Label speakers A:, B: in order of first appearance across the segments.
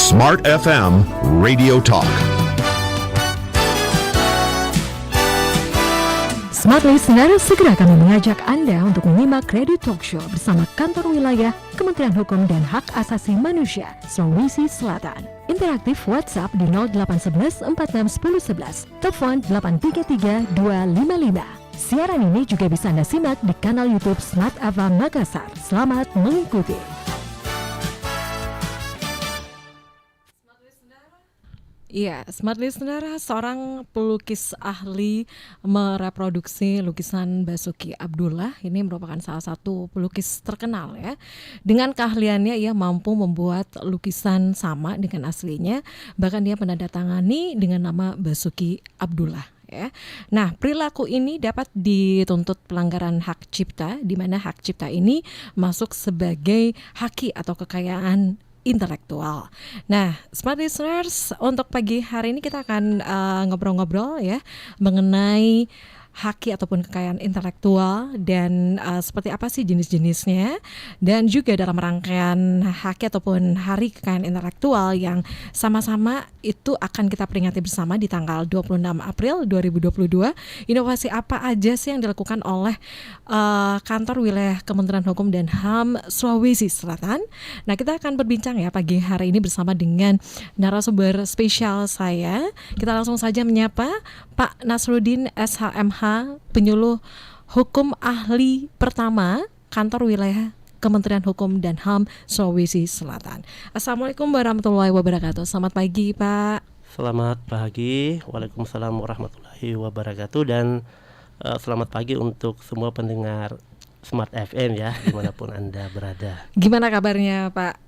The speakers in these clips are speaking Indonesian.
A: Smart FM Radio Talk.
B: Smart Listener, segera kami mengajak Anda untuk menyimak Radio Talk Show bersama Kantor Wilayah Kementerian Hukum dan Hak Asasi Manusia Sulawesi Selatan. Interaktif WhatsApp di 0811 46 10 11, telepon 833 255. Siaran ini juga bisa Anda simak di kanal YouTube Smart FM Makassar. Selamat mengikuti. Iya, Smart Listener, seorang pelukis ahli mereproduksi lukisan Basuki Abdullah. Ini merupakan salah satu pelukis terkenal ya. Dengan keahliannya ia mampu membuat lukisan sama dengan aslinya. Bahkan dia menandatangani dengan nama Basuki Abdullah. Ya. Nah, perilaku ini dapat dituntut pelanggaran hak cipta, di mana hak cipta ini masuk sebagai haki atau kekayaan intelektual. Nah, Smart Listeners, untuk pagi hari ini kita akan ngobrol-ngobrol ya mengenai haki ataupun kekayaan intelektual dan seperti apa sih jenis-jenisnya, dan juga dalam rangkaian haki ataupun hari kekayaan intelektual yang sama-sama itu akan kita peringati bersama di tanggal 26 April 2022. Inovasi apa aja sih yang dilakukan oleh Kantor Wilayah Kementerian Hukum dan HAM Sulawesi Selatan? Nah, kita akan berbincang ya pagi hari ini bersama dengan narasumber spesial saya. Kita langsung saja menyapa Pak Nasruddin SHMH, penyuluh hukum ahli pertama Kantor Wilayah Kementerian Hukum dan HAM Sulawesi Selatan. Assalamualaikum warahmatullahi wabarakatuh. Selamat pagi, Pak.
C: Selamat pagi. Waalaikumsalam warahmatullahi wabarakatuh. Dan selamat pagi untuk semua pendengar Smart FM ya, dimanapun Anda berada.
B: Gimana kabarnya Pak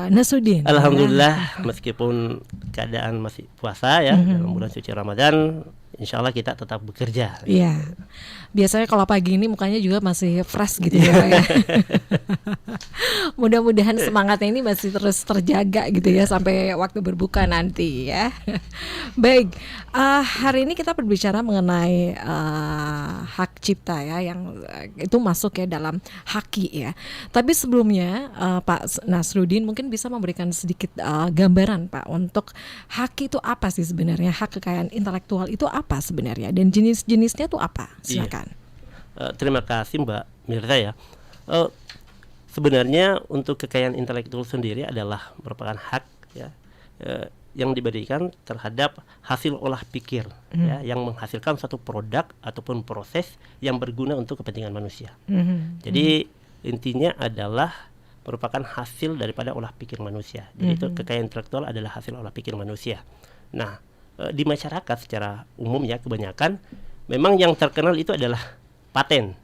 B: Nasruddin?
C: Alhamdulillah, meskipun keadaan masih puasa ya, dalam bulan suci Ramadan, insya Allah kita tetap bekerja.
B: Iya. Biasanya kalau pagi ini mukanya juga masih fresh gitu ya. Mudah-mudahan semangatnya ini masih terus terjaga gitu ya sampai waktu berbuka nanti ya. Baik, hari ini kita berbicara mengenai hak cipta ya, yang itu masuk ya dalam haki ya. Tapi sebelumnya Pak Nasruddin mungkin bisa memberikan sedikit gambaran Pak untuk haki itu apa sih sebenarnya, hak kekayaan intelektual itu apa sebenarnya, dan jenis-jenisnya itu apa? Silakan.
C: Terima kasih Mbak Mirza ya. Sebenarnya untuk kekayaan intelektual sendiri adalah merupakan hak ya, yang diberikan terhadap hasil olah pikir ya, yang menghasilkan suatu produk ataupun proses yang berguna untuk kepentingan manusia. Jadi intinya adalah merupakan hasil daripada olah pikir manusia. Jadi itu kekayaan intelektual adalah hasil olah pikir manusia. Nah, di masyarakat secara umum ya, kebanyakan memang yang terkenal itu adalah paten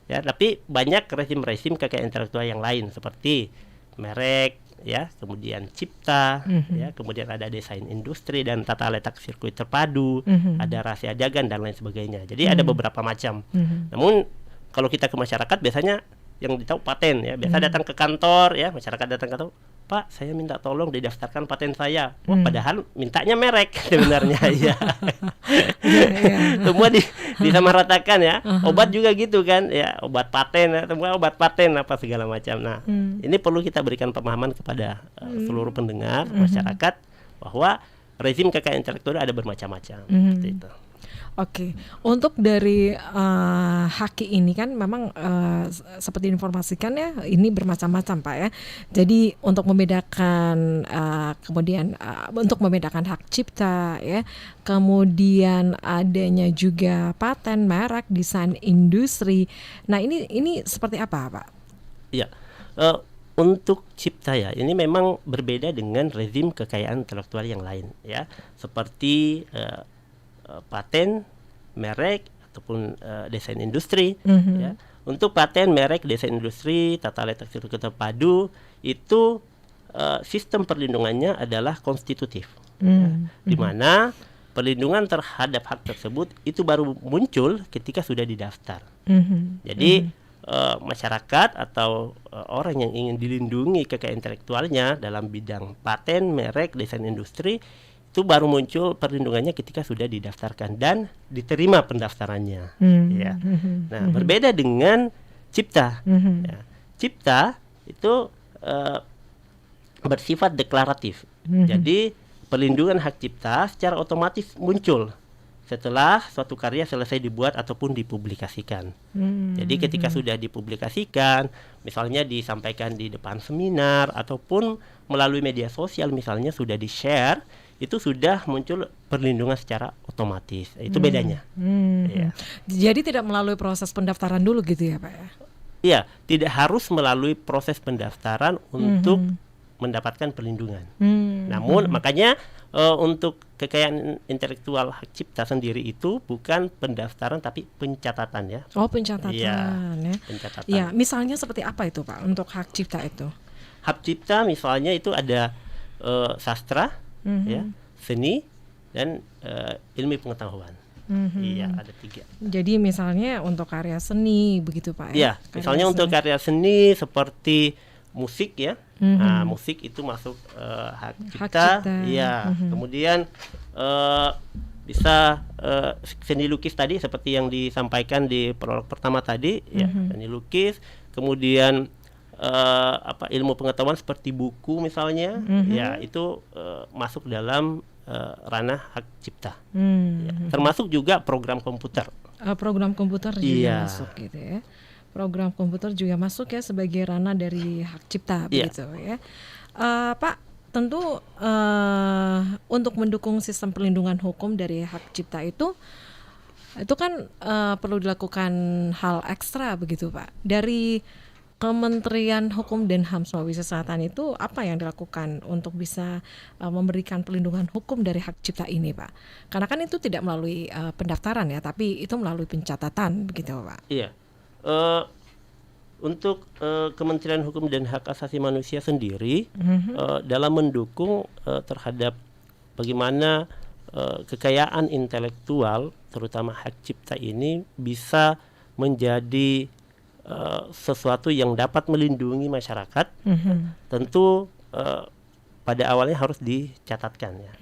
C: ya, tapi banyak rezim-rezim kekayaan intelektual yang lain seperti merek ya, kemudian cipta ya, kemudian ada desain industri dan tata letak sirkuit terpadu, ada rahasia dagang dan lain sebagainya. Jadi ada beberapa macam. Namun kalau kita ke masyarakat biasanya yang ditahu paten ya, biasa datang ke kantor ya, masyarakat datang ke kantor, Pak, saya minta tolong didaftarkan paten saya. Wah, padahal mintanya merek sebenarnya ya. Semua disamaratakan ya. Obat juga gitu kan ya, obat paten ya, semua obat paten apa segala macam. Nah, ini perlu kita berikan pemahaman kepada seluruh pendengar masyarakat bahwa rezim kekayaan intelektual ada bermacam-macam seperti itu.
B: Oke, untuk dari haki ini kan memang seperti diinformasikan ya, ini bermacam-macam Pak ya. Jadi untuk membedakan kemudian untuk membedakan hak cipta ya, kemudian adanya juga paten, merek, desain industri. Nah ini seperti apa Pak?
C: Iya, untuk cipta ya, ini memang berbeda dengan rezim kekayaan intelektual yang lain ya, seperti paten, merek ataupun desain industri ya. Untuk paten, merek, desain industri, tata letak sirkuit terpadu itu sistem perlindungannya adalah konstitutif ya, di mana perlindungan terhadap hak tersebut itu baru muncul ketika sudah didaftar. Jadi masyarakat atau orang yang ingin dilindungi kekayaan intelektualnya dalam bidang paten, merek, desain industri itu baru muncul perlindungannya ketika sudah didaftarkan dan diterima pendaftarannya. Ya. Nah, berbeda dengan cipta. Ya. Cipta itu bersifat deklaratif. Jadi perlindungan hak cipta secara otomatis muncul setelah suatu karya selesai dibuat ataupun dipublikasikan. Jadi ketika sudah dipublikasikan, misalnya disampaikan di depan seminar ataupun melalui media sosial misalnya sudah di-share, itu sudah muncul perlindungan secara otomatis. Itu bedanya. Ya.
B: Jadi tidak melalui proses pendaftaran dulu gitu ya Pak ya?
C: Iya, tidak harus melalui proses pendaftaran untuk mendapatkan perlindungan. Namun makanya untuk kekayaan intelektual hak cipta sendiri itu bukan pendaftaran tapi pencatatan ya.
B: Oh, pencatatan
C: Iya,
B: ya.
C: pencatatan.
B: Ya, misalnya seperti apa itu Pak untuk hak cipta itu?
C: Hak cipta misalnya itu ada sastra, ya, seni dan ilmu pengetahuan. Iya, ada 3.
B: Jadi misalnya untuk karya seni begitu Pak ya?
C: Iya, misalnya untuk karya seni seperti musik ya. Nah, musik itu masuk hak cipta. Iya. Kemudian bisa seni lukis tadi seperti yang disampaikan di prolog pertama tadi ya, seni lukis. Kemudian ilmu pengetahuan seperti buku misalnya, ya itu masuk dalam ranah hak cipta. Ya, termasuk juga program komputer.
B: Program komputer juga
C: Iya.
B: masuk gitu ya. Program komputer juga masuk ya sebagai ranah dari hak cipta begitu ya. Pak, tentu untuk mendukung sistem perlindungan hukum dari hak cipta itu kan perlu dilakukan hal ekstra begitu Pak. Dari Kementerian Hukum dan HAM Sulawesi Selatan itu apa yang dilakukan untuk bisa memberikan perlindungan hukum dari hak cipta ini Pak? Karena kan itu tidak melalui pendaftaran ya, tapi itu melalui pencatatan begitu Pak.
C: Iya. Untuk Kementerian Hukum dan Hak Asasi Manusia sendiri dalam mendukung terhadap bagaimana kekayaan intelektual terutama hak cipta ini bisa menjadi sesuatu yang dapat melindungi masyarakat, tentu pada awalnya harus dicatatkan ya.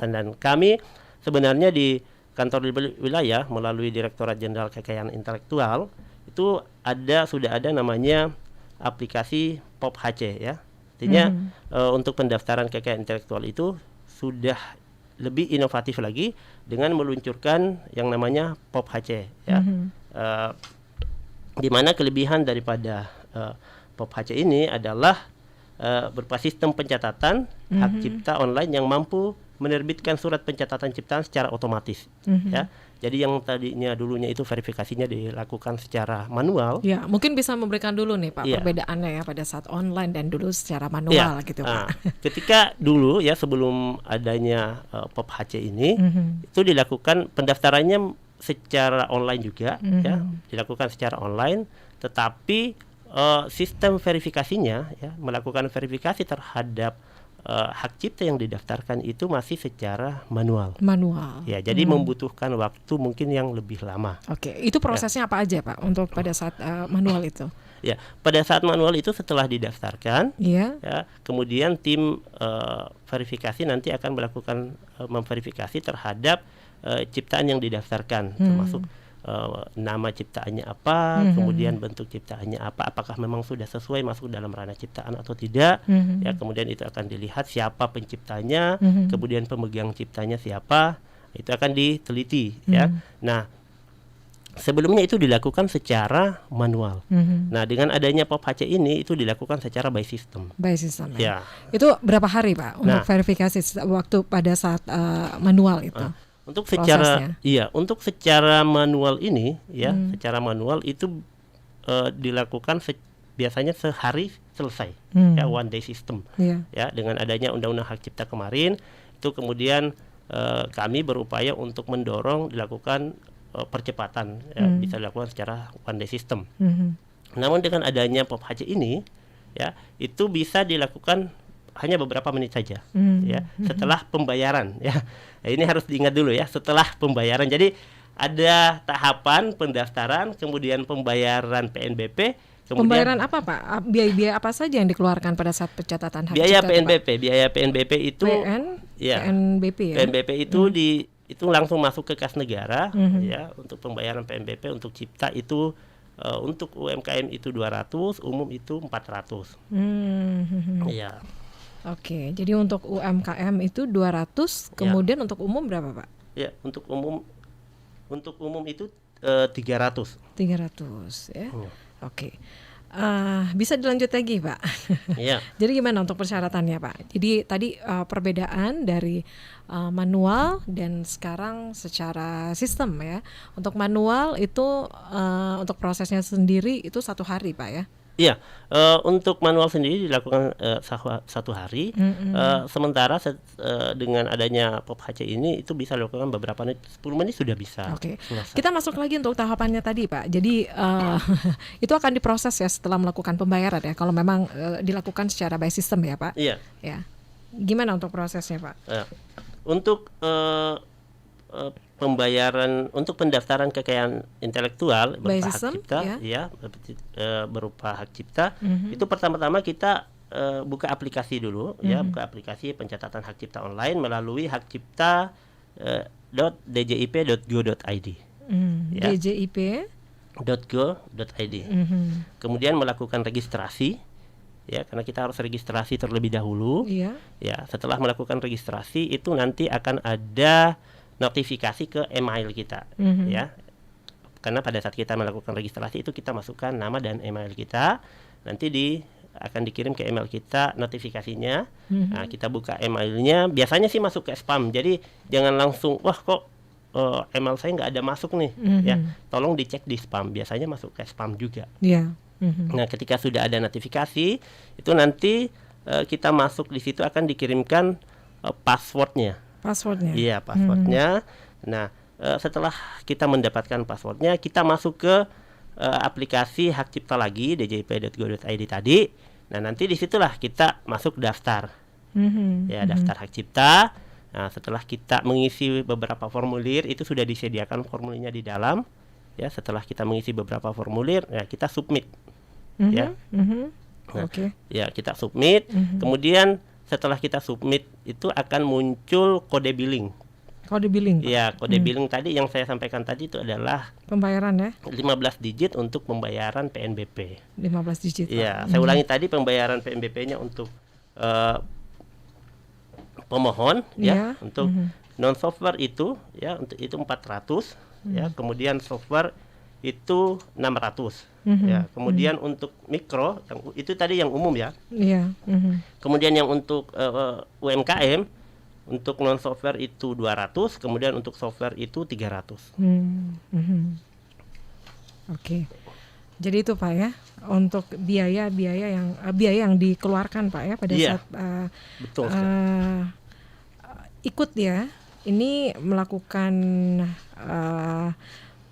C: Dan kami sebenarnya di kantor wilayah melalui Direktorat Jenderal Kekayaan Intelektual itu sudah ada namanya aplikasi POP-HC ya. Artinya untuk pendaftaran kekayaan intelektual itu sudah lebih inovatif lagi dengan meluncurkan yang namanya POP-HC ya. Di mana kelebihan daripada POP-HC ini adalah berupa sistem pencatatan hak cipta online yang mampu menerbitkan surat pencatatan ciptaan secara otomatis ya. Jadi yang tadinya dulunya itu verifikasinya dilakukan secara manual.
B: Ya, mungkin bisa memberikan dulu nih Pak perbedaannya ya pada saat online dan dulu secara manual gitu Pak.
C: Ketika dulu ya sebelum adanya POP-HC ini itu dilakukan pendaftarannya secara online juga ya, dilakukan secara online, tetapi sistem verifikasinya ya, melakukan verifikasi terhadap hak cipta yang didaftarkan itu masih secara manual. Ya, jadi membutuhkan waktu mungkin yang lebih lama.
B: Oke, itu prosesnya apa aja Pak untuk pada saat manual itu?
C: Ya, pada saat manual itu setelah didaftarkan, ya, kemudian tim verifikasi nanti akan melakukan memverifikasi terhadap ciptaan yang didaftarkan, termasuk nama ciptaannya apa, kemudian bentuk ciptaannya apa, apakah memang sudah sesuai masuk dalam ranah ciptaan atau tidak, ya, kemudian itu akan dilihat siapa penciptanya, kemudian pemegang ciptanya siapa, itu akan diteliti, ya. Nah, sebelumnya itu dilakukan secara manual. Nah, dengan adanya POP-HC ini itu dilakukan secara by system.
B: By system.
C: Ya.
B: Itu berapa hari Pak untuk verifikasi waktu pada saat manual itu?
C: Untuk secara manual ini ya, secara manual itu dilakukan biasanya sehari selesai, ya, one day system. Ya, dengan adanya Undang-Undang Hak Cipta kemarin itu kemudian kami berupaya untuk mendorong dilakukan percepatan, ya, bisa dilakukan secara one day system. Namun dengan adanya POP-HC ini ya, itu bisa dilakukan hanya beberapa menit saja, ya, setelah pembayaran, ya. Nah, ini harus diingat dulu ya, setelah pembayaran. Jadi ada tahapan pendaftaran, kemudian pembayaran PNBP, kemudian
B: pembayaran apa Pak? Biaya-biaya apa saja yang dikeluarkan pada saat pencatatan hak
C: biaya
B: cipta?
C: Biaya PNBP itu,
B: PNBP ya.
C: PNBP itu itu langsung masuk ke kas negara, ya, untuk pembayaran PNBP untuk cipta itu. Untuk UMKM itu 200, umum itu 400. Ya.
B: Oke, jadi untuk UMKM itu 200, kemudian untuk umum berapa Pak?
C: Ya, untuk umum itu 300.
B: 300 ya.
C: Hmm.
B: Oke. Bisa dilanjut lagi Pak.
C: Iya.
B: Jadi gimana untuk persyaratannya Pak? Jadi tadi perbedaan dari manual dan sekarang secara sistem ya. Untuk manual itu untuk prosesnya sendiri itu 1 hari Pak ya?
C: Iya, untuk manual sendiri dilakukan 1 hari. Sementara dengan adanya POP HC ini itu bisa dilakukan beberapa menit, 10 menit sudah bisa.
B: Oke.
C: selesai.
B: Kita masuk lagi untuk tahapannya tadi Pak. Jadi itu akan diproses ya setelah melakukan pembayaran ya. Kalau memang dilakukan secara by system ya Pak.
C: Iya.
B: Ya. Gimana untuk prosesnya Pak?
C: Untuk pembayaran untuk pendaftaran kekayaan intelektual
B: By
C: berupa hak
B: system,
C: cipta,
B: ya.
C: berupa hak cipta, itu pertama-tama kita buka aplikasi dulu, ya, buka aplikasi pencatatan hak cipta online melalui hakcipta .djip.go.id. Ya.
B: DJIP.go.id.
C: Kemudian melakukan registrasi, ya, karena kita harus registrasi terlebih dahulu.
B: Iya.
C: Ya, setelah melakukan registrasi itu nanti akan ada notifikasi ke email kita, ya. Karena pada saat kita melakukan registrasi itu kita masukkan nama dan email kita, nanti akan dikirim ke email kita notifikasinya. Nah, kita buka emailnya, biasanya sih masuk ke spam. Jadi jangan langsung, wah kok email saya nggak ada masuk nih, ya. Tolong dicek di spam, biasanya masuk ke spam juga.
B: Iya.
C: Nah, ketika sudah ada notifikasi, itu nanti kita masuk di situ akan dikirimkan passwordnya.
B: Passwordnya.
C: Iya, passwordnya. Nah, setelah kita mendapatkan passwordnya, kita masuk ke aplikasi hak cipta lagi djip.go.id tadi. Nah, nanti disitulah kita masuk daftar, ya, daftar hak cipta. Nah, setelah kita mengisi beberapa formulir, itu sudah disediakan formulirnya di dalam. Ya, setelah kita mengisi beberapa formulir, ya kita submit, ya. Nah,
B: Oke.
C: ya kita submit. Kemudian setelah kita submit itu akan muncul kode billing.
B: Kode billing Pak.
C: Ya, kode billing tadi yang saya sampaikan tadi itu adalah
B: Pembayaran ya.
C: 15 digit untuk pembayaran PNBP.
B: 15 digit Pak.
C: Ya, saya ulangi tadi pembayaran PNBP-nya untuk pemohon, ya, untuk non software itu, ya, untuk itu 400, ya, kemudian software itu 600, ya, kemudian untuk mikro itu tadi yang umum, ya.
B: Iya.
C: Kemudian yang untuk UMKM untuk non software itu 200, kemudian untuk software itu 300.
B: Oke. Jadi itu Pak ya, untuk biaya yang dikeluarkan Pak ya pada
C: Iya,
B: saat
C: betul sekali.
B: ikut ya, ini melakukan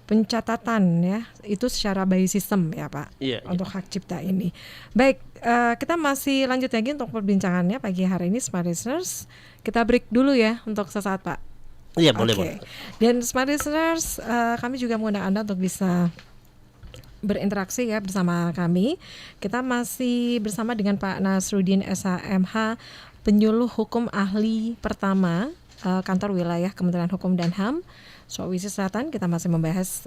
B: pencatatan ya, itu secara by system ya Pak.
C: Iya,
B: untuk hak cipta ini. Baik, kita masih lanjut lagi untuk perbincangannya pagi hari ini Smart Listeners. Kita break dulu ya untuk sesaat Pak.
C: Iya, boleh,
B: Oke.
C: boleh.
B: Dan Smart Listeners, kami juga mengundang Anda untuk bisa berinteraksi ya bersama kami. Kita masih bersama dengan Pak Nasruddin SHMH, penyuluh hukum ahli pertama kantor wilayah Kementerian Hukum dan HAM Sulawesi Selatan. Kita masih membahas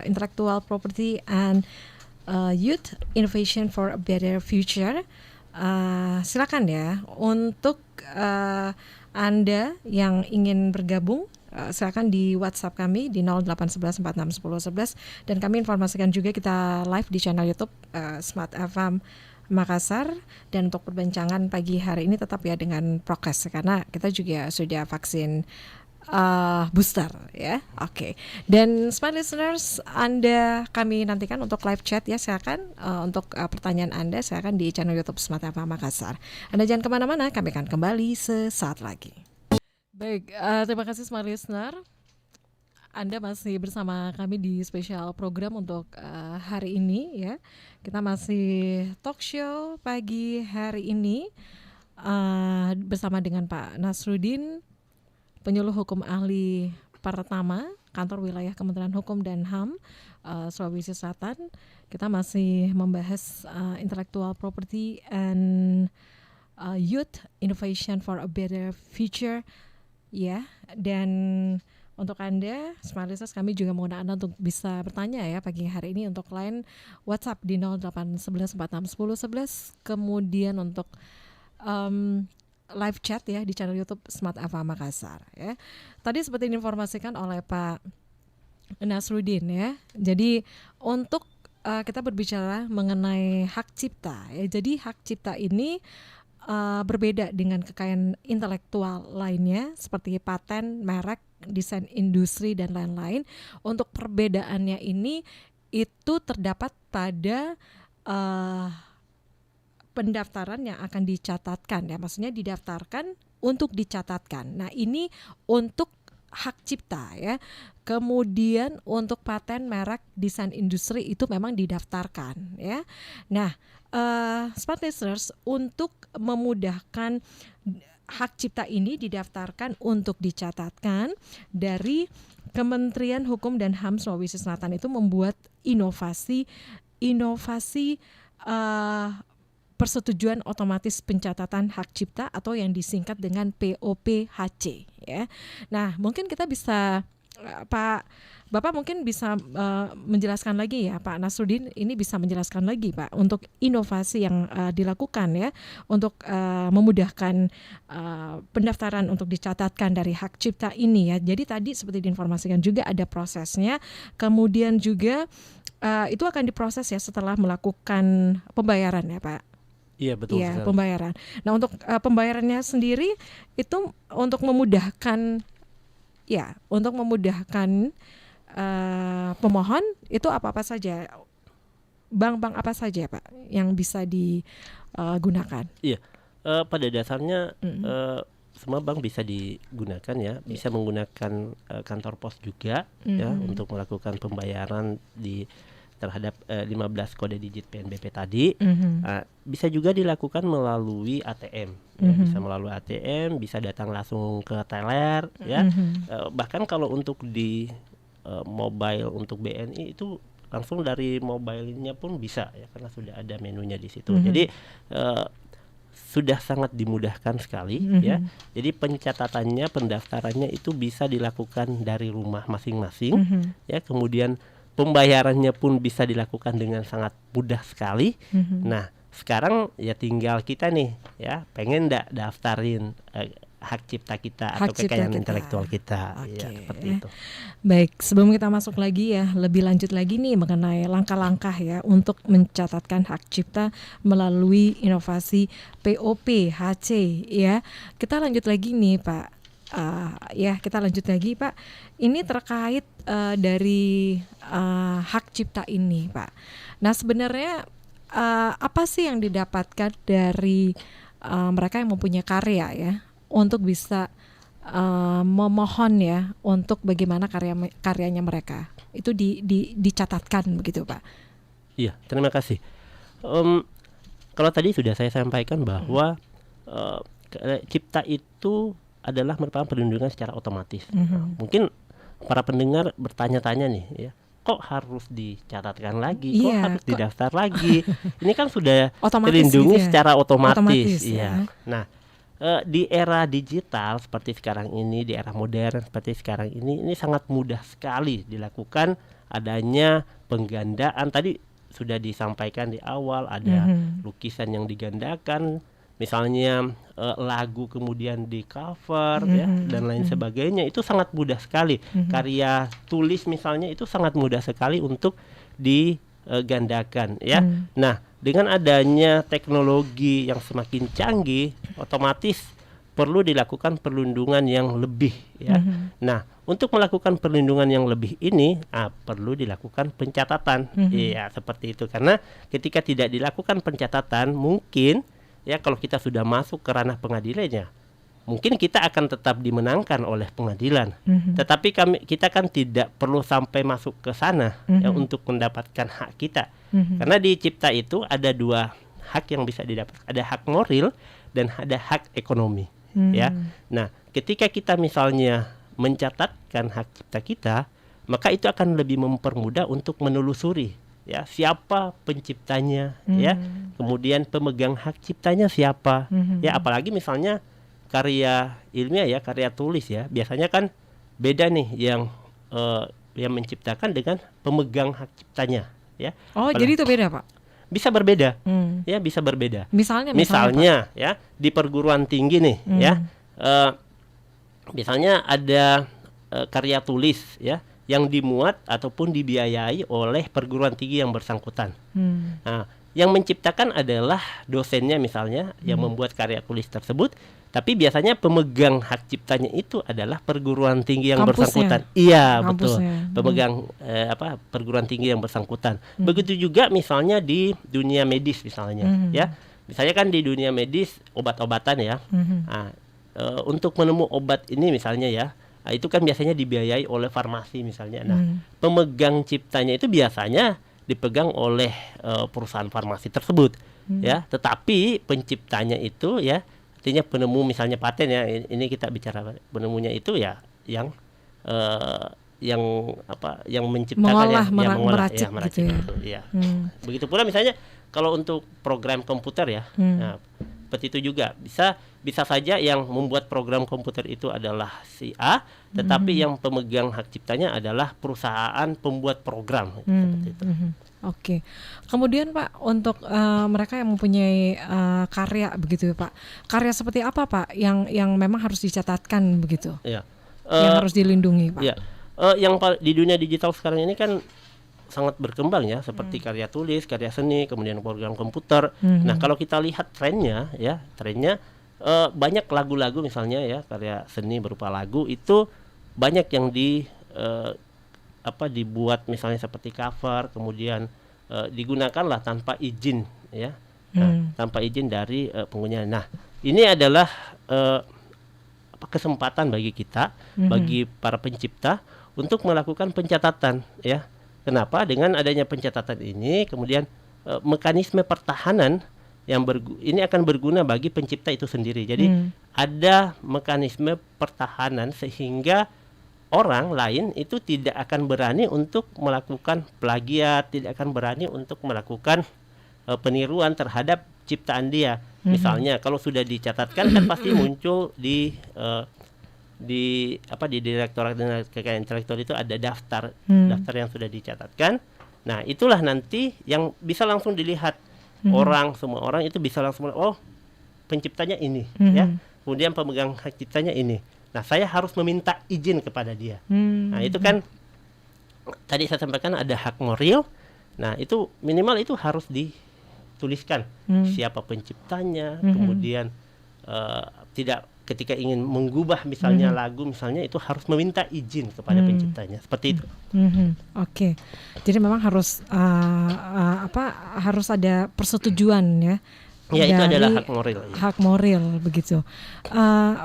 B: intellectual property and youth innovation for a better future. Silakan ya untuk Anda yang ingin bergabung, silakan di WhatsApp kami di 0811461011, dan kami informasikan juga kita live di channel YouTube Smart FM Makassar. Dan untuk perbincangan pagi hari ini tetap ya dengan prokes karena kita juga sudah vaksin booster ya. Oke. Dan Smart Listeners, Anda kami nantikan untuk live chat ya, silakan untuk pertanyaan Anda silakan di channel YouTube Smart FM Makassar. Anda jangan kemana-mana, kami akan kembali sesaat lagi. Baik, terima kasih Smart Listener. Anda masih bersama kami di spesial program untuk hari ini ya. Kita masih talk show pagi hari ini bersama dengan Pak Nasruddin, penyuluh hukum ahli pertama kantor wilayah Kementerian Hukum dan HAM Sulawesi Selatan. Kita masih membahas intellectual property and youth innovation for a better future. Ya, dan untuk Anda, Smart Listeners, kami juga mengundang Anda untuk bisa bertanya ya pagi hari ini untuk line WhatsApp di 0811461011. Kemudian untuk live chat ya di channel YouTube Smart FM Makassar ya. Tadi seperti diinformasikan oleh Pak Nasruddin ya. Jadi untuk kita berbicara mengenai hak cipta ya. Jadi hak cipta ini berbeda dengan kekayaan intelektual lainnya seperti paten, merek, desain industri dan lain-lain. Untuk perbedaannya ini itu terdapat pada pendaftaran yang akan dicatatkan ya, maksudnya didaftarkan untuk dicatatkan. Nah, ini untuk hak cipta ya. Kemudian untuk paten, merek, desain industri itu memang didaftarkan ya. Nah, smart listeners, untuk memudahkan hak cipta ini didaftarkan untuk dicatatkan dari Kementerian Hukum dan HAM Sulawesi Selatan itu membuat inovasi persetujuan otomatis pencatatan hak cipta atau yang disingkat dengan POPHC ya. Nah, mungkin kita bisa Bapak mungkin bisa menjelaskan lagi ya, Pak Nasruddin, ini bisa menjelaskan lagi Pak untuk inovasi yang dilakukan ya untuk memudahkan pendaftaran untuk dicatatkan dari hak cipta ini ya. Jadi tadi seperti diinformasikan juga ada prosesnya, kemudian juga itu akan diproses ya setelah melakukan pembayaran ya Pak.
C: Iya betul.
B: Iya, pembayaran. Nah, untuk pembayarannya sendiri itu untuk memudahkan pemohon itu apa saja, bank-bank apa saja Pak yang bisa digunakan?
C: Iya, pada dasarnya semua bank bisa digunakan ya, bisa menggunakan kantor pos juga ya untuk melakukan pembayaran terhadap 15 kode digit PNBP tadi. Bisa juga dilakukan melalui ATM ya, bisa melalui ATM, bisa datang langsung ke teller ya. Bahkan kalau untuk di mobile untuk BNI itu langsung dari mobile-nya pun bisa ya, karena sudah ada menunya di situ. Jadi sudah sangat dimudahkan sekali ya. Jadi pencatatannya, pendaftarannya itu bisa dilakukan dari rumah masing-masing ya. Kemudian pembayarannya pun bisa dilakukan dengan sangat mudah sekali. Nah, sekarang ya tinggal kita nih ya, pengen nggak daftarin hak cipta kita atau kekayaan intelektual kita. Ya, seperti itu.
B: Baik, sebelum kita masuk lagi ya, lebih lanjut lagi nih mengenai langkah-langkah ya untuk mencatatkan hak cipta melalui inovasi POPHC ya. Kita lanjut lagi nih Pak. Kita lanjut lagi Pak. Ini terkait dari hak cipta ini Pak. Nah, sebenarnya apa sih yang didapatkan dari mereka yang mempunyai karya ya untuk bisa memohon ya untuk bagaimana karyanya mereka itu dicatatkan begitu Pak?
C: Iya, terima kasih. Kalau tadi sudah saya sampaikan bahwa cipta itu adalah merupakan perlindungan secara otomatis. Mungkin para pendengar bertanya-tanya nih ya, kok harus dicatatkan lagi, kok harus didaftar lagi? Ini kan sudah terlindungi gitu ya? Secara otomatis ya. Nah, di era digital seperti sekarang ini, di era modern seperti sekarang ini sangat mudah sekali dilakukan adanya penggandaan. Tadi sudah disampaikan di awal, ada lukisan yang digandakan, misalnya lagu kemudian di cover ya, dan lain sebagainya. Itu sangat mudah sekali. Karya tulis misalnya itu sangat mudah sekali untuk digandakan ya. Nah, dengan adanya teknologi yang semakin canggih, otomatis perlu dilakukan perlindungan yang lebih ya. Nah, untuk melakukan perlindungan yang lebih ini perlu dilakukan pencatatan. Iya, seperti itu. Karena ketika tidak dilakukan pencatatan, mungkin ya kalau kita sudah masuk ke ranah pengadilannya, mungkin kita akan tetap dimenangkan oleh pengadilan. Tetapi kita kan tidak perlu sampai masuk ke sana ya, untuk mendapatkan hak kita. Karena di cipta itu ada dua hak yang bisa didapat. Ada hak moral dan ada hak ekonomi. Ya. Nah, ketika kita misalnya mencatatkan hak cipta kita, maka itu akan lebih mempermudah untuk menelusuri ya siapa penciptanya ya, kemudian pemegang hak ciptanya siapa ya. Apalagi misalnya karya ilmiah ya, karya tulis ya, biasanya kan beda nih yang menciptakan dengan pemegang hak ciptanya ya.
B: Jadi itu beda Pak?
C: bisa berbeda, ya bisa berbeda.
B: Misalnya
C: ya di perguruan tinggi nih, ya, misalnya ada karya tulis, ya, yang dimuat ataupun dibiayai oleh perguruan tinggi yang bersangkutan. Nah, yang menciptakan adalah dosennya misalnya yang membuat karya tulis tersebut, tapi biasanya pemegang hak ciptanya itu adalah perguruan tinggi yang bersangkutan. Iya, betul. Pemegang perguruan tinggi yang bersangkutan. Begitu juga misalnya di dunia medis misalnya, ya. Misalnya kan di dunia medis obat-obatan ya. Nah, untuk menemu obat ini misalnya ya, nah, itu kan biasanya dibiayai oleh farmasi misalnya. Nah, pemegang ciptanya itu biasanya dipegang oleh perusahaan farmasi tersebut, ya. Tetapi penciptanya itu ya, artinya penemu misalnya paten ya. Ini kita bicara penemunya itu ya yang menciptakan
B: meracik gitu
C: ya. Begitu pula misalnya kalau untuk program komputer ya, nah, seperti itu juga bisa saja yang membuat program komputer itu adalah si A, tetapi yang pemegang hak ciptanya adalah perusahaan pembuat program. Seperti itu.
B: Oke. Kemudian Pak, untuk mereka yang mempunyai karya begitu ya Pak, karya seperti apa Pak yang memang harus dicatatkan begitu?
C: Ya.
B: Yang harus dilindungi Pak.
C: Ya. Yang di dunia digital sekarang ini kan sangat berkembang ya, seperti karya tulis, karya seni, kemudian program komputer. Nah, kalau kita lihat trennya banyak lagu-lagu misalnya ya, karya seni berupa lagu itu banyak yang dibuat misalnya seperti cover, kemudian digunakanlah tanpa izin ya. Nah, tanpa izin dari pengguna. Nah, ini adalah kesempatan bagi kita, bagi para pencipta untuk melakukan pencatatan ya. Kenapa? Dengan adanya pencatatan ini, kemudian mekanisme pertahanan ini akan berguna bagi pencipta itu sendiri. Jadi ada mekanisme pertahanan sehingga orang lain itu tidak akan berani untuk melakukan plagiat, tidak akan berani untuk melakukan peniruan terhadap ciptaan dia. Misalnya kalau sudah dicatatkan kan pasti muncul di Direktorat Kekayaan Intelektual itu ada daftar yang sudah dicatatkan. Nah, itulah nanti yang bisa langsung dilihat semua orang itu bisa langsung, oh, penciptanya ini ya. Kemudian pemegang hak ciptanya ini. Nah, saya harus meminta izin kepada dia. Nah, itu kan tadi saya sampaikan ada hak moral. Nah, itu minimal itu harus dituliskan siapa penciptanya, kemudian tidak ketika ingin mengubah misalnya lagu misalnya itu harus meminta izin kepada penciptanya, seperti itu.
B: Oke. Jadi memang harus harus ada persetujuan ya.
C: Ya, itu adalah hak moral. Ya.
B: Hak moral begitu.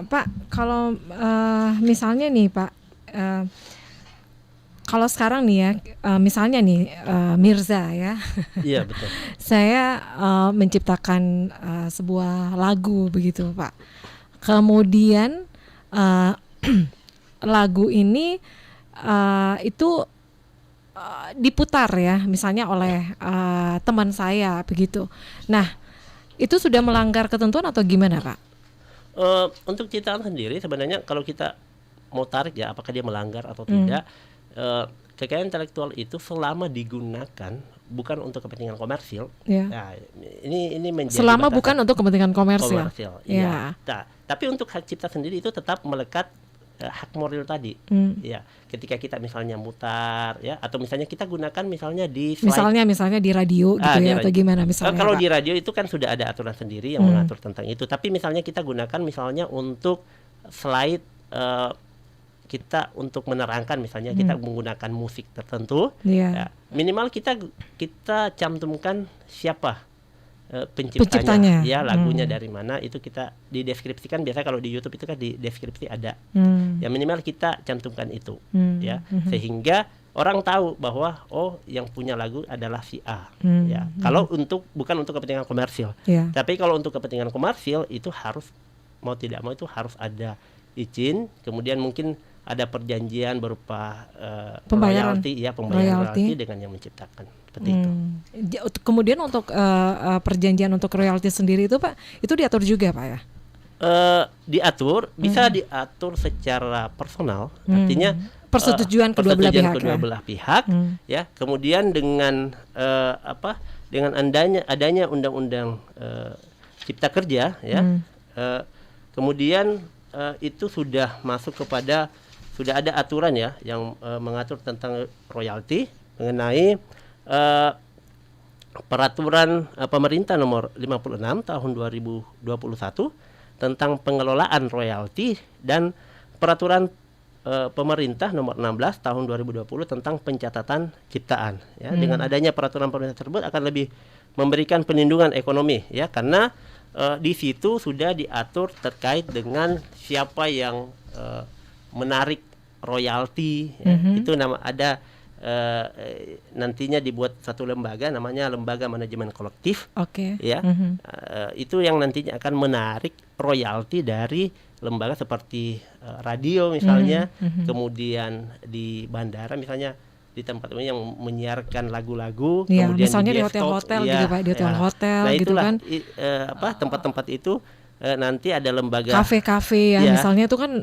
B: Pak, kalau misalnya nih Pak, kalau sekarang nih ya, misalnya nih Mirza ya.
C: Iya, betul.
B: Saya menciptakan sebuah lagu begitu Pak. Kemudian lagu ini itu diputar ya, misalnya oleh teman saya begitu. Nah, itu sudah melanggar ketentuan atau gimana Pak?
C: Untuk ciptaan sendiri sebenarnya kalau kita mau tarik ya, apakah dia melanggar atau tidak, kekayaan intelektual itu selama digunakan bukan untuk kepentingan komersil. Yeah. Nah, ini menjadi
B: selama bukan untuk kepentingan komersil.
C: Ya. Nah, tapi untuk hak cipta sendiri itu tetap melekat hak moral tadi. Ya, ketika kita misalnya mutar ya, atau misalnya kita gunakan misalnya di slide. Misalnya
B: di radio gitu ya, atau gimana misalnya.
C: Kalau di radio itu kan sudah ada aturan sendiri yang mengatur tentang itu. Tapi misalnya kita gunakan misalnya untuk slide kita untuk menerangkan misalnya kita menggunakan musik tertentu, ya, minimal kita cantumkan siapa penciptanya, ya, lagunya dari mana, itu kita dideskripsikan. Biasa kalau di YouTube itu kan di deskripsi ada, ya minimal kita cantumkan itu, ya, sehingga orang tahu bahwa oh yang punya lagu adalah si A, ya. Kalau bukan untuk kepentingan komersil, tapi kalau untuk kepentingan komersil itu harus mau tidak mau itu harus ada izin, kemudian mungkin ada perjanjian berupa pembayaran royalti dengan yang menciptakan, seperti itu.
B: Kemudian untuk perjanjian untuk royalti sendiri itu Pak, itu diatur juga Pak ya?
C: Diatur, bisa diatur secara personal, artinya
B: persetujuan kedua belah pihak,
C: ya. Kemudian dengan dengan adanya undang-undang Cipta Kerja ya, kemudian itu sudah masuk kepada, sudah ada aturan ya yang mengatur tentang royalti mengenai peraturan pemerintah nomor 56 tahun 2021 tentang pengelolaan royalti dan peraturan pemerintah nomor 16 tahun 2020 tentang pencatatan ciptaan ya. Dengan adanya peraturan pemerintah tersebut akan lebih memberikan perlindungan ekonomi ya, karena di situ sudah diatur terkait dengan siapa yang menarik royalti ya. Itu ada nantinya dibuat satu lembaga namanya Lembaga Manajemen Kolektif. Ya. Itu yang nantinya akan menarik royalti dari lembaga seperti radio misalnya, kemudian di bandara misalnya, di tempat yang menyiarkan lagu-lagu,
B: ya,
C: kemudian
B: misalnya di
C: bioskop,
B: hotel-hotel gitu Pak, di hotel-hotel
C: nah,
B: gitu
C: itulah,
B: kan.
C: tempat-tempat itu nanti ada lembaga
B: kafe-kafe ya, misalnya itu kan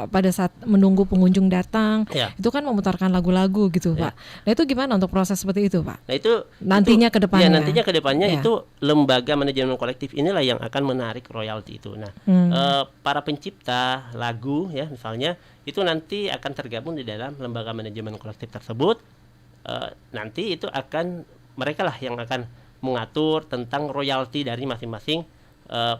B: pada saat menunggu pengunjung datang itu kan memutarkan lagu-lagu gitu Pak. Nah itu gimana untuk proses seperti itu Pak?
C: Nah itu
B: nantinya ke depannya.
C: Ya, nantinya ke depannya itu lembaga manajemen kolektif inilah yang akan menarik royalti itu. Nah para pencipta lagu ya misalnya itu nanti akan tergabung di dalam lembaga manajemen kolektif tersebut. Nanti itu akan mereka lah yang akan mengatur tentang royalti dari masing-masing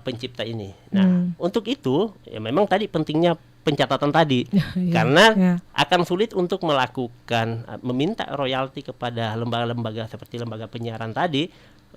C: pencipta ini. Nah, untuk itu ya memang tadi pentingnya pencatatan tadi, karena akan sulit untuk melakukan meminta royalti kepada lembaga-lembaga seperti lembaga penyiaran tadi,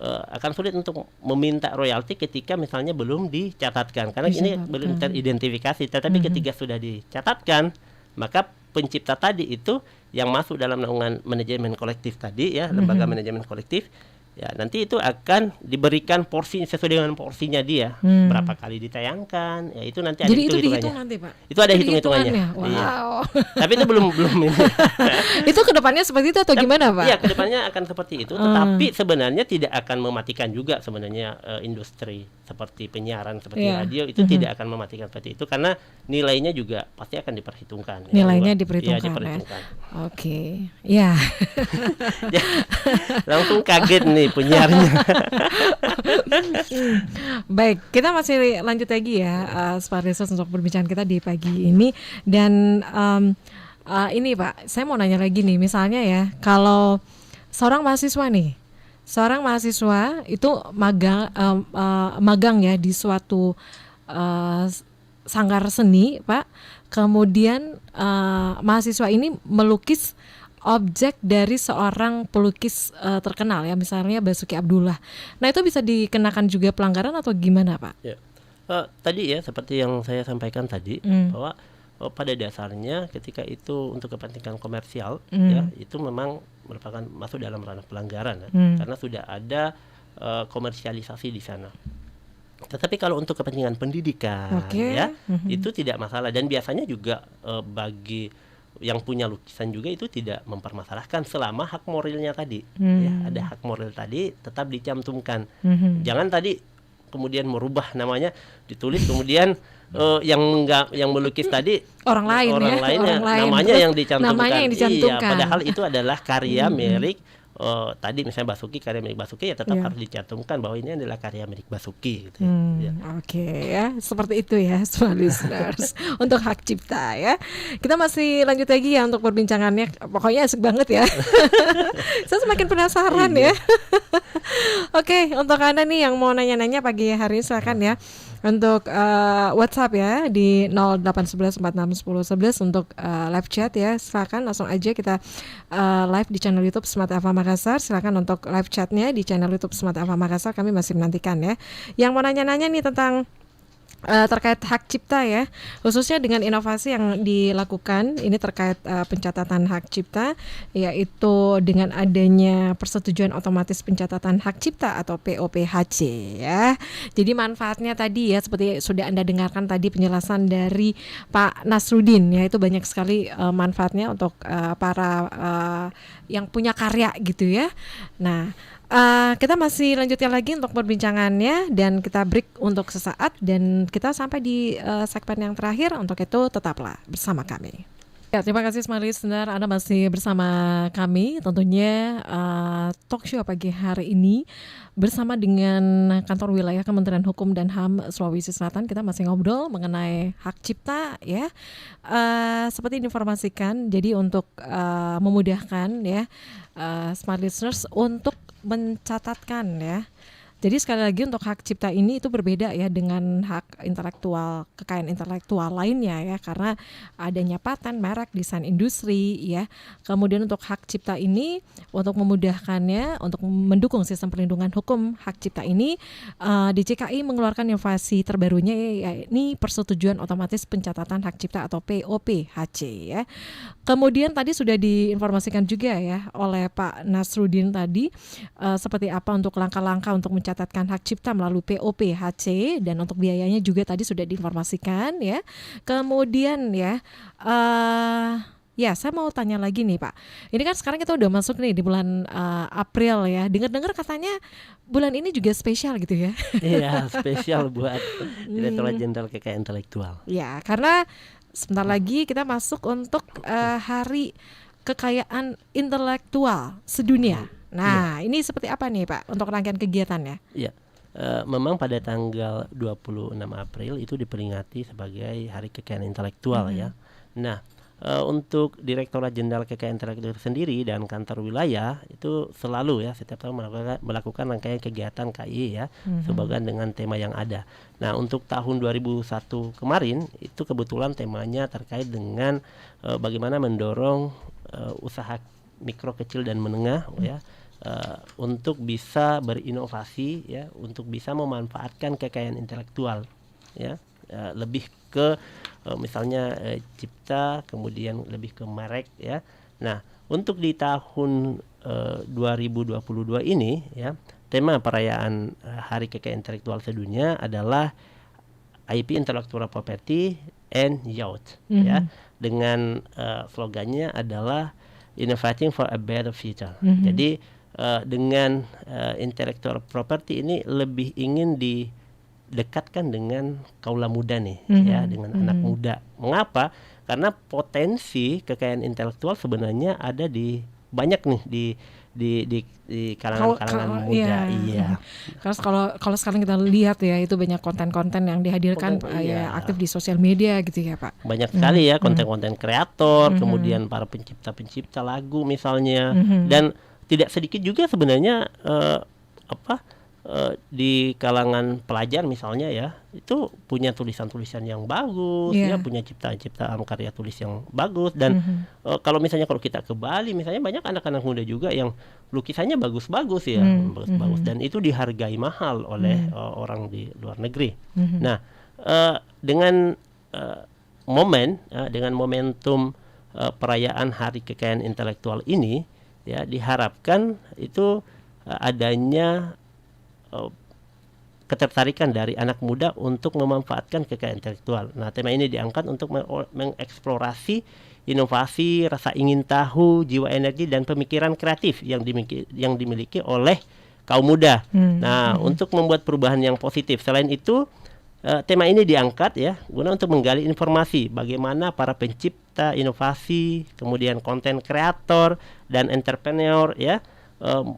C: akan sulit untuk meminta royalti ketika misalnya belum dicatatkan, karena ini belum teridentifikasi. Tetapi ketika sudah dicatatkan, maka pencipta tadi itu yang masuk dalam naungan manajemen kolektif tadi ya, lembaga manajemen kolektif. Ya, nanti itu akan diberikan porsi sesuai dengan porsinya dia. Berapa kali ditayangkan, ya itu nanti ada hitung-hitungannya.
B: Nanti, Pak.
C: Itu ada hitung-hitungannya.
B: Wow.
C: Iya. Tapi itu belum ini.
B: Itu kedepannya seperti itu atau gimana, Pak?
C: Iya, kedepannya akan seperti itu. Tetapi sebenarnya tidak akan mematikan juga sebenarnya industri seperti penyiaran, seperti radio itu tidak akan mematikan seperti itu, karena nilainya juga pasti akan diperhitungkan.
B: Nilainya diperhitungkan.
C: Ya, diperhitungkan.
B: Oke. Ya.
C: Langsung kaget nih penyiarnya.
B: Baik, kita masih lanjut lagi ya, Smart Listeners, untuk perbincangan kita di pagi ini. Dan ini Pak, saya mau nanya lagi nih, misalnya ya, kalau seorang mahasiswa itu magang ya di suatu sanggar seni, Pak. Kemudian mahasiswa ini melukis objek dari seorang pelukis terkenal ya, misalnya Basuki Abdullah. Nah itu bisa dikenakan juga pelanggaran atau gimana Pak?
C: Ya. Tadi ya seperti yang saya sampaikan tadi, bahwa pada dasarnya ketika itu untuk kepentingan komersial ya, itu memang merupakan masuk dalam ranah pelanggaran ya, karena sudah ada komersialisasi di sana. Tetapi kalau untuk kepentingan pendidikan ya, itu tidak masalah, dan biasanya juga bagi yang punya lukisan juga itu tidak mempermasalahkan selama hak moralnya tadi ya, ada hak moral tadi tetap dicantumkan. Jangan tadi kemudian merubah namanya, ditulis kemudian yang melukis tadi orang lain namanya yang dicantumkan. Iya, padahal itu adalah karya milik tadi misalnya Basuki, karya milik Basuki ya tetap harus dicantumkan bahwa ini adalah karya milik Basuki gitu ya.
B: Oke ya, seperti itu ya Smart Listeners untuk hak cipta ya. Kita masih lanjut lagi ya untuk perbincangannya, pokoknya asik banget ya. Saya semakin penasaran ya. Oke, untuk Anda nih yang mau nanya-nanya pagi hari ini silakan ya. Untuk WhatsApp ya di 0811461011 untuk live chat ya, silakan langsung aja kita live di channel YouTube Smart FM Makassar. Silakan untuk live chatnya di channel YouTube Smart FM Makassar, kami masih menantikan ya. Yang mau nanya-nanya nih tentang terkait hak cipta ya, khususnya dengan inovasi yang dilakukan ini terkait pencatatan hak cipta, yaitu dengan adanya persetujuan otomatis pencatatan hak cipta atau POPHC ya. Jadi manfaatnya tadi ya seperti sudah Anda dengarkan tadi penjelasan dari Pak Nasruddin ya, itu banyak sekali manfaatnya untuk para yang punya karya gitu ya. Nah, kita masih lanjutkan lagi untuk perbincangannya, dan kita break untuk sesaat dan kita sampai di segmen yang terakhir. Untuk itu tetaplah bersama kami. Ya, terima kasih smart listener, Anda masih bersama kami tentunya talk show pagi hari ini bersama dengan Kantor Wilayah Kementerian Hukum dan HAM Sulawesi Selatan. Kita masih ngobrol mengenai hak cipta ya. Seperti diinformasikan, jadi untuk memudahkan ya smart listeners untuk mencatatkan ya. Jadi sekali lagi untuk hak cipta ini itu berbeda ya dengan hak intelektual, kekayaan intelektual lainnya ya, karena adanya paten, merek, desain industri ya. Kemudian untuk hak cipta ini untuk memudahkannya, untuk mendukung sistem perlindungan hukum hak cipta ini, DJKI mengeluarkan inovasi terbarunya yakni persetujuan otomatis pencatatan hak cipta atau POPHC ya. Kemudian tadi sudah diinformasikan juga ya oleh Pak Nasruddin tadi seperti apa untuk langkah-langkah untuk mencatatkan hak cipta melalui POPHC, dan untuk biayanya juga tadi sudah diinformasikan ya. Kemudian ya saya mau tanya lagi nih Pak. Ini kan sekarang kita udah masuk nih di bulan April ya. Dengar-dengar katanya bulan ini juga spesial gitu ya.
C: Iya, spesial buat Direktorat Jenderal Kekayaan Intelektual.
B: Ya, karena sebentar lagi kita masuk untuk Hari Kekayaan Intelektual Sedunia. Nah, ini seperti apa nih Pak untuk rangkaian kegiatannya?
C: Iya, memang pada tanggal 26 April itu diperingati sebagai Hari Kekayaan Intelektual ya. Nah, untuk Direktorat Jenderal Kekayaan Intelektual sendiri dan kantor wilayah itu selalu ya setiap tahun melakukan rangkaian kegiatan KI ya, sebagian dengan tema yang ada. Nah, untuk tahun 2001 kemarin itu kebetulan temanya terkait dengan bagaimana mendorong usaha mikro, kecil dan menengah ya, untuk bisa berinovasi ya, untuk bisa memanfaatkan kekayaan intelektual ya, lebih ke misalnya cipta, kemudian lebih ke merek ya. Nah, untuk di tahun 2022 ini ya, tema perayaan Hari Kekayaan Intelektual Sedunia adalah IP Intellectual Property and Youth ya, dengan slogannya adalah Innovating for a Better Future. Jadi dengan intellectual property ini lebih ingin didekatkan dengan kaula muda nih ya, dengan anak muda. Mengapa? Karena potensi kekayaan intelektual sebenarnya ada di banyak nih di kalangan muda. Iya.
B: Karena kalau sekarang kita lihat ya, itu banyak konten-konten yang dihadirkan aktif di sosial media gitu ya Pak.
C: Banyak sekali ya konten-konten kreator, kemudian para pencipta lagu misalnya, dan tidak sedikit juga sebenarnya di kalangan pelajar misalnya ya, itu punya tulisan-tulisan yang bagus ya, punya ciptaan karya tulis yang bagus, dan kalau kita ke Bali misalnya, banyak anak-anak muda juga yang lukisannya bagus-bagus ya, bagus-bagus, dan itu dihargai mahal oleh orang di luar negeri. Nah, dengan momentum perayaan Hari Kekayaan Intelektual ini ya, diharapkan itu adanya ketertarikan dari anak muda untuk memanfaatkan kekayaan intelektual. Nah, tema ini diangkat untuk mengeksplorasi inovasi, rasa ingin tahu, jiwa energi dan pemikiran kreatif yang dimiliki oleh kaum muda. Untuk membuat perubahan yang positif. Selain itu, tema ini diangkat ya guna untuk menggali informasi bagaimana para pencipta inovasi, kemudian konten kreator dan entrepreneur ya,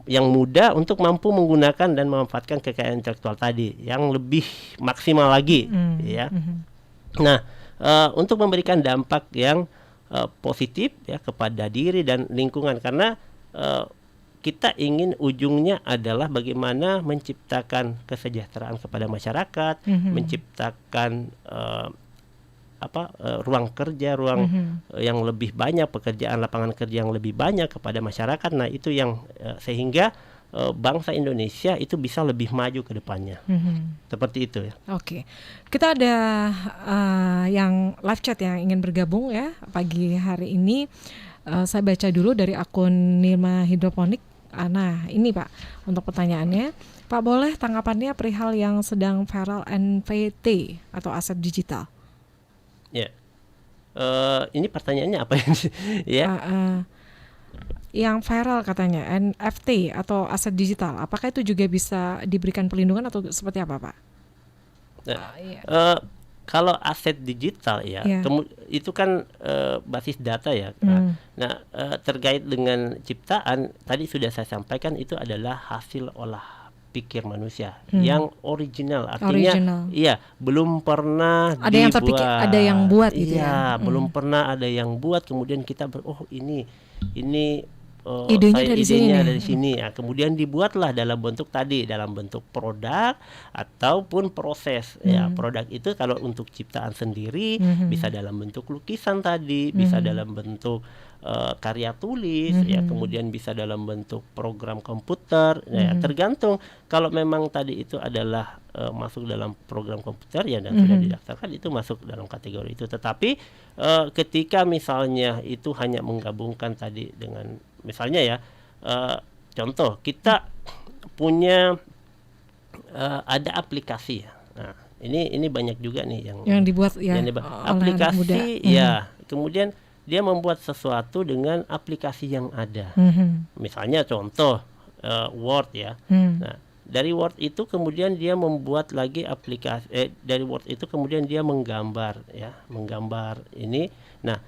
C: yang muda untuk mampu menggunakan dan memanfaatkan kekayaan intelektual tadi yang lebih maksimal lagi ya. Nah, untuk memberikan dampak yang positif ya kepada diri dan lingkungan, karena kita ingin ujungnya adalah bagaimana menciptakan kesejahteraan kepada masyarakat, menciptakan ruang kerja, yang lebih banyak, pekerjaan lapangan kerja yang lebih banyak kepada masyarakat. Nah, itu yang sehingga bangsa Indonesia itu bisa lebih maju ke depannya. Seperti itu ya.
B: Oke. Kita ada yang live chat yang ingin bergabung ya pagi hari ini. Saya baca dulu dari akun Nirma Hidroponik. Nah, ini Pak untuk pertanyaannya. Pak, boleh tanggapannya perihal yang sedang viral NFT atau aset digital?
C: Ya, ini pertanyaannya apa ya?
B: Yang viral katanya NFT atau aset digital, apakah itu juga bisa diberikan perlindungan atau seperti apa Pak?
C: Nah, Kalau aset digital ya,
B: Iya.
C: itu kan basis data ya. Nah, terkait dengan ciptaan tadi sudah saya sampaikan itu adalah hasil olah pikir manusia yang original, artinya
B: Original.
C: iya belum pernah
B: Ada yang terpikir, ada yang buat gitu
C: iya,
B: ya.
C: belum pernah ada yang buat, kemudian kita ini
B: Idenya
C: saya
B: dari sini
C: idenya
B: nih.
C: dari sini. Nah, kemudian dibuatlah dalam bentuk tadi, dalam bentuk produk ataupun proses. Ya, produk itu kalau untuk ciptaan sendiri bisa dalam bentuk lukisan tadi, bisa dalam bentuk karya tulis, ya, kemudian bisa dalam bentuk program komputer. Ya, tergantung. Kalau memang tadi itu adalah masuk dalam program komputer ya dan sudah didaftarkan, itu masuk dalam kategori itu. Tetapi ketika misalnya itu hanya menggabungkan tadi dengan misalnya ya, contoh kita punya ada aplikasi ya. Nah, ini banyak juga nih yang
B: dibuat ya
C: yang
B: oleh anak muda.
C: aplikasi ya. Kemudian dia membuat sesuatu dengan aplikasi yang ada. Misalnya contoh Word ya. Nah, dari Word itu kemudian dia membuat lagi aplikasi dari Word itu kemudian dia menggambar ya, menggambar ini. Nah,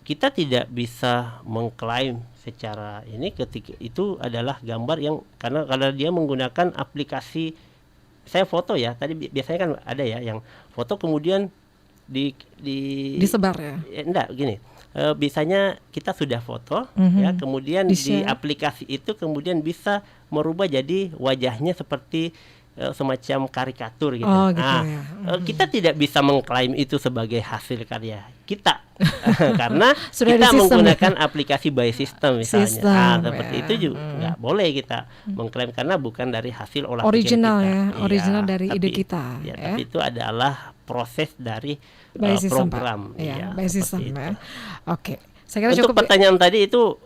C: kita tidak bisa mengklaim secara ini ketika itu adalah gambar yang karena dia menggunakan aplikasi. Saya foto ya, tadi biasanya kan ada ya yang foto kemudian
B: disebar ya.
C: Enggak gini. Biasanya kita sudah foto ya, kemudian di aplikasi itu kemudian bisa merubah jadi wajahnya seperti semacam karikatur gitu.
B: Oh, gitu
C: nah,
B: ya.
C: Kita tidak bisa mengklaim itu sebagai hasil karya kita karena
B: Sudah
C: kita
B: ada sistem,
C: menggunakan aplikasi by system misalnya.
B: Sistem,
C: Seperti
B: ya.
C: itu juga nggak boleh kita mengklaim karena bukan dari hasil olah
B: Original
C: pikir kita.
B: ya,
C: Iya,
B: original dari ide kita.
C: Ya, tapi itu adalah proses dari
B: By system,
C: program.
B: Pak. Ya, by
C: seperti
B: system
C: itu.
B: ya. Oke. Saya kira
C: Untuk
B: cukup.
C: pertanyaan tadi itu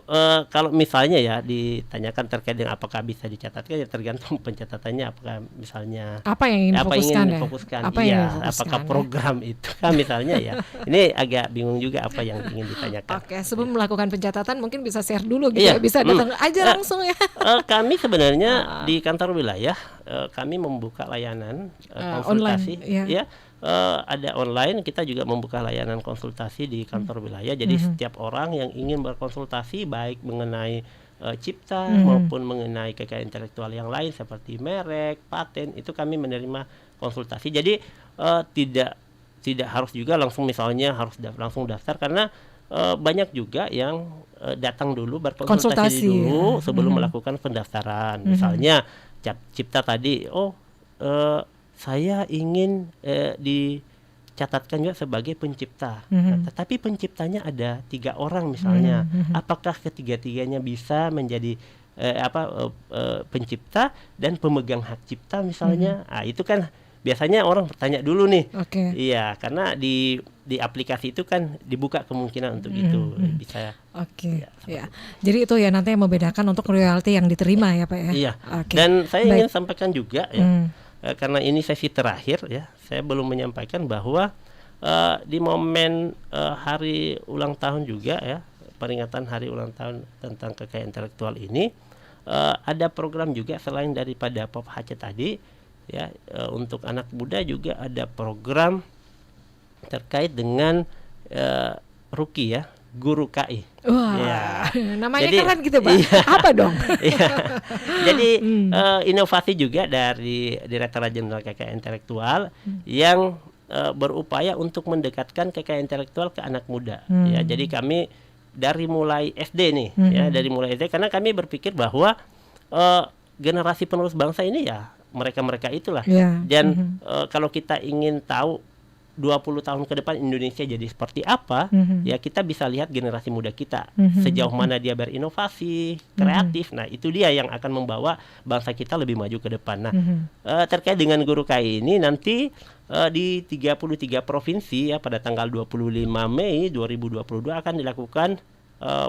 C: kalau misalnya ya ditanyakan terkait dengan apakah bisa dicatatkan, ya tergantung pencatatannya, apakah misalnya
B: Apa yang ingin
C: difokuskan,
B: Apa yang
C: iya,
B: ingin difokuskan,
C: apakah
B: ya?
C: program itu kan misalnya ya. Ini agak bingung juga apa yang ingin ditanyakan.
B: Oke, sebelum melakukan pencatatan mungkin bisa share dulu gitu
C: Iya.
B: ya. Bisa datang aja langsung ya.
C: Kami sebenarnya di kantor wilayah kami membuka layanan konsultasi
B: online,
C: ya. Ada online, kita juga membuka layanan konsultasi di kantor wilayah. Jadi setiap orang yang ingin berkonsultasi baik mengenai cipta maupun mengenai kekayaan intelektual yang lain seperti merek, paten, itu kami menerima konsultasi. Jadi tidak harus juga langsung misalnya harus langsung daftar karena banyak juga yang datang dulu berkonsultasi dulu sebelum melakukan pendaftaran. Misalnya cipta tadi, saya ingin dicatatkan juga sebagai pencipta. Tetapi penciptanya ada 3 orang misalnya. Apakah ketiga-tiganya bisa menjadi pencipta dan pemegang hak cipta misalnya? Nah, itu kan biasanya orang bertanya dulu nih. Iya, karena di aplikasi itu kan dibuka kemungkinan untuk itu bisa.
B: Ya. Jadi itu ya nanti yang membedakan untuk royalti yang diterima ya Pak ya.
C: Iya. Dan saya ingin sampaikan juga ya. Karena ini sesi terakhir ya, saya belum menyampaikan bahwa di momen hari ulang tahun juga ya, peringatan hari ulang tahun tentang kekayaan intelektual ini, ada program juga selain daripada Pop HC tadi ya, untuk anak muda juga ada program terkait dengan Ruki ya, guru KI.
B: Wah,
C: ya.
B: Namanya
C: Jadi,
B: keren gitu Pak.
C: Iya.
B: Apa dong?
C: Iya. Jadi inovasi juga dari Direktorat Jenderal Kekayaan Intelektual yang berupaya untuk mendekatkan kekayaan intelektual ke anak muda. Ya, jadi kami dari mulai SD nih, ya dari mulai SD karena kami berpikir bahwa generasi penerus bangsa ini ya mereka itulah. Dan kalau kita ingin tahu 20 tahun ke depan Indonesia jadi seperti apa, ya kita bisa lihat generasi muda kita sejauh mana dia berinovasi, kreatif. Nah, itu dia yang akan membawa bangsa kita lebih maju ke depan. Nah, terkait dengan guru KI ini nanti di 33 provinsi ya pada tanggal 25 Mei 2022 akan dilakukan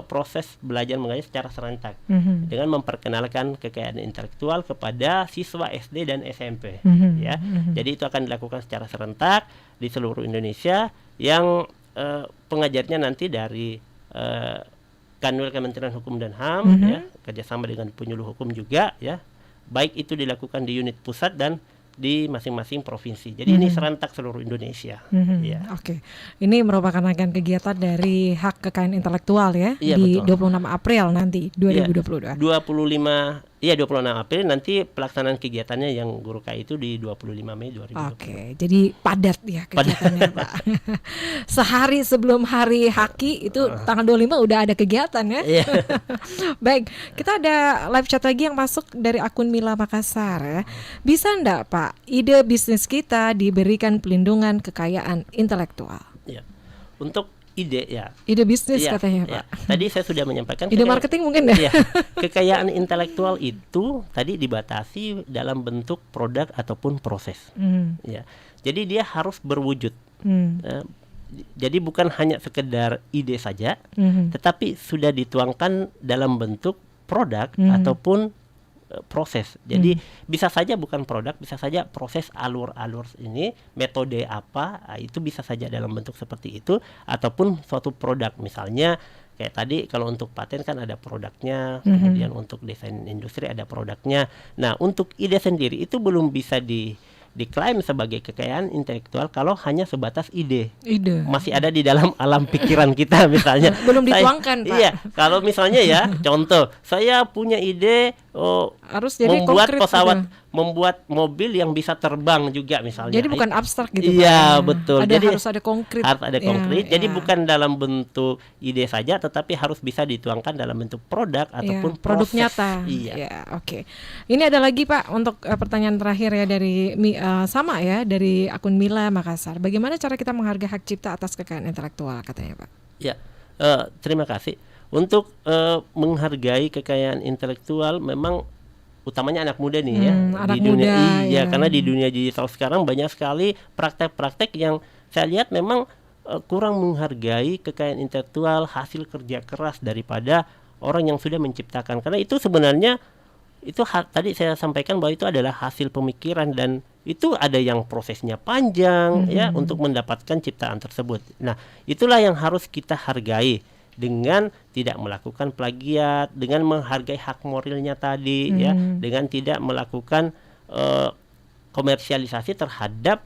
C: proses belajar mengajar secara serentak dengan memperkenalkan kekayaan intelektual kepada siswa SD dan SMP ya. Jadi itu akan dilakukan secara serentak di seluruh Indonesia yang pengajarnya nanti dari Kanwil Kementerian Hukum dan HAM ya, kerjasama dengan penyuluh hukum juga ya. Baik itu dilakukan di unit pusat dan di masing-masing provinsi. Jadi ini serentak seluruh Indonesia. Ya.
B: Oke. Ini merupakan rangkaian kegiatan dari hak kekayaan intelektual ya,
C: Iya,
B: di
C: betul.
B: 26 April nanti 2022.
C: 26 April nanti pelaksanaan kegiatannya yang Guru KAI itu di 25 Mei 2020.
B: Oke, jadi padat ya kegiatannya Pak. Sehari sebelum hari Haki itu tanggal 25 udah ada kegiatan ya.
C: Iya.
B: Baik, kita ada live chat lagi yang masuk dari akun Mila Makassar ya. Bisa enggak Pak, ide bisnis kita diberikan pelindungan kekayaan intelektual?
C: Ya. Untuk ide ya.
B: Ide bisnis
C: Iya,
B: katanya
C: iya.
B: Pak.
C: Tadi saya sudah menyampaikan
B: Ide marketing mungkin ya?
C: Iya. Kekayaan intelektual itu tadi dibatasi dalam bentuk produk ataupun proses. Ya. Jadi dia harus berwujud. Eh, Jadi bukan hanya sekedar ide saja, tetapi sudah dituangkan dalam bentuk produk ataupun proses. Jadi bisa saja bukan produk, bisa saja proses alur-alur ini, metode apa, itu bisa saja dalam bentuk seperti itu, ataupun suatu produk. Misalnya kayak tadi kalau untuk paten kan ada produknya, kemudian untuk desain industri ada produknya. Nah, untuk ide sendiri itu belum bisa diklaim sebagai kekayaan intelektual kalau hanya sebatas ide. Masih ada di dalam alam pikiran kita misalnya.
B: Belum dituangkan, Pak.
C: Iya, kalau misalnya ya, contoh, saya punya ide
B: Harus jadi
C: membuat
B: konkret
C: pesawat,
B: gitu.
C: membuat mobil yang bisa terbang juga misalnya.
B: Jadi bukan abstrak gitu
C: Iya,
B: Pak.
C: betul.
B: Ada,
C: Jadi
B: harus ada konkret.
C: harus ada konkret.
B: Ya,
C: Jadi
B: ya.
C: bukan dalam bentuk ide saja, tetapi harus bisa dituangkan dalam bentuk produk ataupun
B: produk
C: proses.
B: nyata.
C: Iya.
B: Ya, oke. Ini ada lagi Pak untuk pertanyaan terakhir ya dari sama ya dari akun Mila Makassar. Bagaimana cara kita menghargai hak cipta atas kekayaan intelektual katanya Pak?
C: Ya, terima kasih. Untuk menghargai kekayaan intelektual memang utamanya anak muda nih ya
B: anak
C: di dunia
B: muda,
C: iya
B: ya.
C: karena di dunia digital sekarang banyak sekali praktek-praktek yang saya lihat memang kurang menghargai kekayaan intelektual, hasil kerja keras daripada orang yang sudah menciptakan. Karena itu sebenarnya itu tadi saya sampaikan bahwa itu adalah hasil pemikiran dan itu ada yang prosesnya panjang ya untuk mendapatkan ciptaan tersebut. Nah, itulah yang harus kita hargai dengan tidak melakukan plagiat, dengan menghargai hak moralnya tadi ya, dengan tidak melakukan komersialisasi terhadap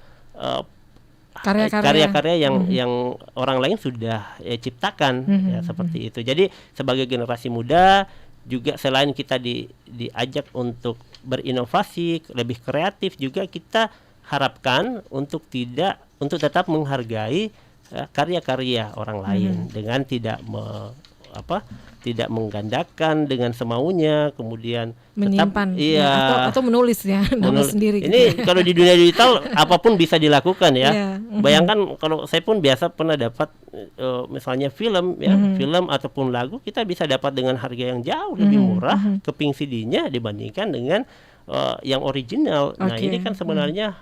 C: karya-karya yang orang lain sudah ciptakan ya seperti itu. Jadi sebagai generasi muda juga selain kita diajak untuk berinovasi, lebih kreatif, juga kita harapkan untuk tetap menghargai karya-karya orang lain dengan tidak menggandakan dengan semaunya, kemudian
B: menyimpan
C: tetap,
B: atau menulis ya nama sendiri.
C: Ini
B: gitu.
C: kalau di dunia digital apapun bisa dilakukan ya.
B: Yeah.
C: Bayangkan kalau saya pun biasa pernah dapat misalnya film ya, film ataupun lagu kita bisa dapat dengan harga yang jauh lebih murah keping CD-nya dibandingkan dengan yang original. Nah, ini kan sebenarnya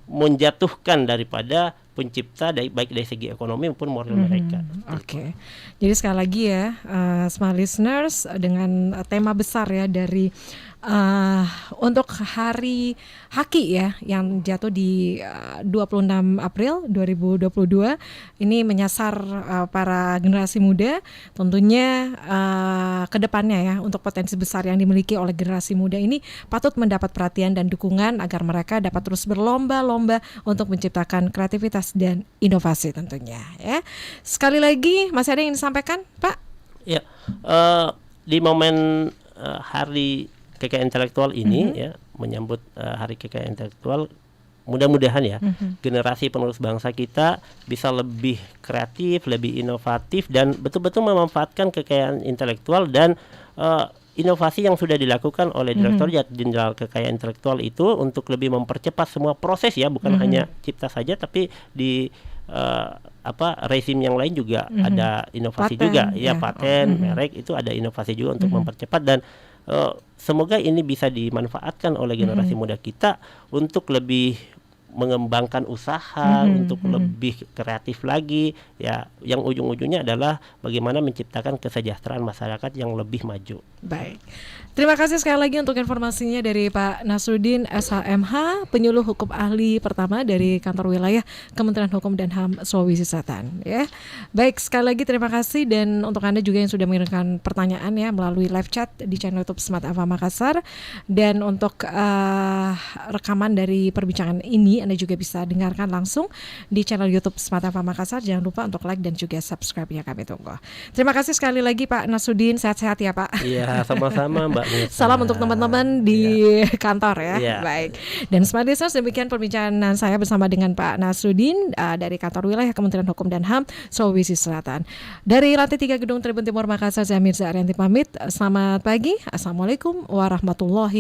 C: menjatuhkan daripada pencipta baik dari segi ekonomi maupun moral mereka.
B: Oke. Jadi sekali lagi ya, smart listeners, dengan tema besar ya dari untuk hari Haki ya yang jatuh di 26 April 2022 ini menyasar para generasi muda, tentunya ke depannya ya untuk potensi besar yang dimiliki oleh generasi muda ini patut mendapat perhatian dan dukungan agar mereka dapat terus berlomba-lomba untuk menciptakan kreativitas dan inovasi tentunya ya. Sekali lagi masih ada yang disampaikan Pak?
C: Ya, di momen hari kekayaan intelektual ini ya, menyambut hari kekayaan intelektual, mudah-mudahan ya generasi penerus bangsa kita bisa lebih kreatif, lebih inovatif dan betul-betul memanfaatkan kekayaan intelektual dan inovasi yang sudah dilakukan oleh Direktorat Jenderal Kekayaan Intelektual itu untuk lebih mempercepat semua proses ya, bukan hanya cipta saja tapi di rezim yang lain juga ada inovasi paten, juga ya, paten, merek itu ada inovasi juga untuk mempercepat dan semoga ini bisa dimanfaatkan oleh generasi muda kita untuk lebih mengembangkan usaha untuk lebih kreatif lagi, ya, yang ujung-ujungnya adalah bagaimana menciptakan kesejahteraan masyarakat yang lebih maju.
B: Baik, terima kasih sekali lagi untuk informasinya dari Pak Nasruddin SHMH, penyuluh hukum ahli pertama dari kantor wilayah Kementerian Hukum dan HAM Sulawesi Selatan. Ya, baik, sekali lagi terima kasih, dan untuk Anda juga yang sudah mengirimkan pertanyaan ya melalui live chat di channel YouTube Smart FM Makassar, dan untuk rekaman dari perbincangan ini Anda juga bisa dengarkan langsung di channel YouTube Smart FM Makassar. Jangan lupa untuk like dan juga subscribe-nya, kami tunggu. Terima kasih sekali lagi Pak Nasruddin, sehat-sehat ya Pak.
C: Iya, sama-sama Mbak Nisa.
B: Salam untuk teman-teman di kantor ya.
C: Iya.
B: Baik. Dan Smart Listeners, demikian perbincangan saya bersama dengan Pak Nasruddin dari kantor wilayah Kementerian Hukum dan HAM Sulawesi Selatan. Dari lantai 3 Gedung Tribun Timur Makassar, saya Mirza Arianti pamit. Selamat pagi. Assalamualaikum warahmatullahi